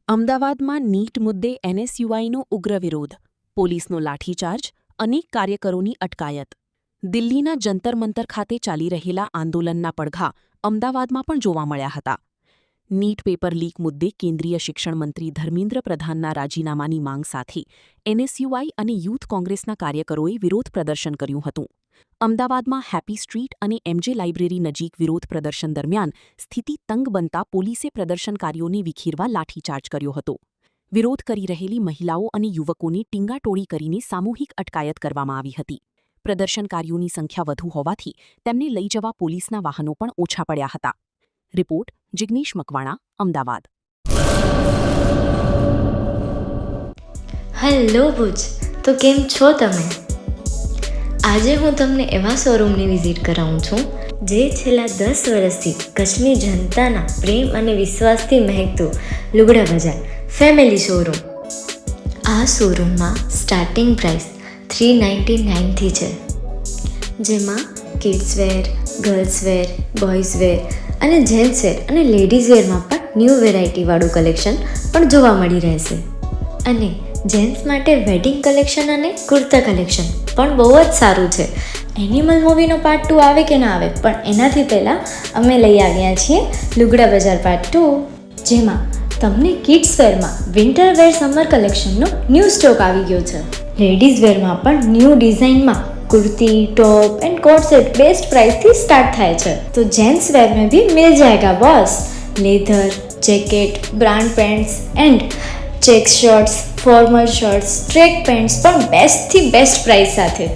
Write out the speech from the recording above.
અમદાવાદમાં નીટ મુદ્દે એનએસયુઆઈનો ઉગ્ર વિરોધ, પોલીસનો લાઠીચાર્જ, અનેક કાર્યકરોની અટકાયત. દિલ્હીના જંતર મંતર ખાતે ચાલી રહેલા આંદોલનના પડઘા અમદાવાદમાં પણ જોવા મળ્યા હતા. નીટ પેપર લીક મુદ્દે કેન્દ્રીય શિક્ષણ મંત્રી ધર્મેન્દ્ર પ્રધાનના રાજીનામાની માંગ સાથે એનએસયુઆઈ અને યુથ કોંગ્રેસના કાર્યકરોએ વિરોધ પ્રદર્શન કર્યું હતું. અમદાવાદમાં હેપી સ્ટ્રીટ અને એમજે લાઇબ્રેરી નજીક વિરોધ પ્રદર્શન દરમિયાન સ્થિતિ તંગ બનતા પોલીસે પ્રદર્શનકારીઓને વિખેરવા લાઠીચાર્જ કર્યો હતો. વિરોધ કરી રહેલી મહિલાઓ અને યુવકોની ટીંગાટોળી કરીને સામૂહિક અટકાયત કરવામાં આવી હતી. પ્રદર્શનકારીઓની સંખ્યા વધુ હોવાથી તેમને લઈ જવા પોલીસના વાહનો પણ ઓછા પડ્યા હતા. રિપોર્ટ જિગ્નેશ મકવાણા, અમદાવાદ. હેલો ભુજ, તો કેમ છો તમે? આજે હું તમને એવા શોરૂમની વિઝિટ કરાવું છું જે છેલ્લા 10 વર્ષથી કચ્છની જનતાના પ્રેમ અને વિશ્વાસથી મહેકતું લુગડા બજાર ફેમિલી શોરૂમ. આ શોરૂમમાં સ્ટાર્ટિંગ પ્રાઇસ 399થી છે, જેમાં kids wear, girls wear, boys wear અને જેન્ટ્સ વેર અને લેડીઝ વેરમાં પણ ન્યૂ વેરાયટીવાળું કલેક્શન પણ જોવા મળી રહેશે. અને જેન્ટ્સ માટે વેડિંગ કલેક્શન અને કુર્તા કલેક્શન પણ બહુ જ સારું છે. એનિમલ મૂવીનો પાર્ટ 2 આવે કે ના આવે, પણ એનાથી પહેલાં અમે લઈ આવ્યા છીએ લુગડા બજાર પાર્ટ 2, જેમાં તમને કિડ્સ વેરમાં વિન્ટર વેર સમર કલેક્શનનો ન્યૂ સ્ટોક આવી ગયો છે. લેડીઝ વેરમાં પણ ન્યૂ ડિઝાઇનમાં kurti, top and coat set best price थी स्टार्ट થાય છે. तो जेंट्स वेयर में भी मिल जाएगा boss. Leather, jacket, brand pants and check shirts, formal shirts, track pants પણ બેસ્ટથી બેસ્ટ પ્રાઇસ સાથે.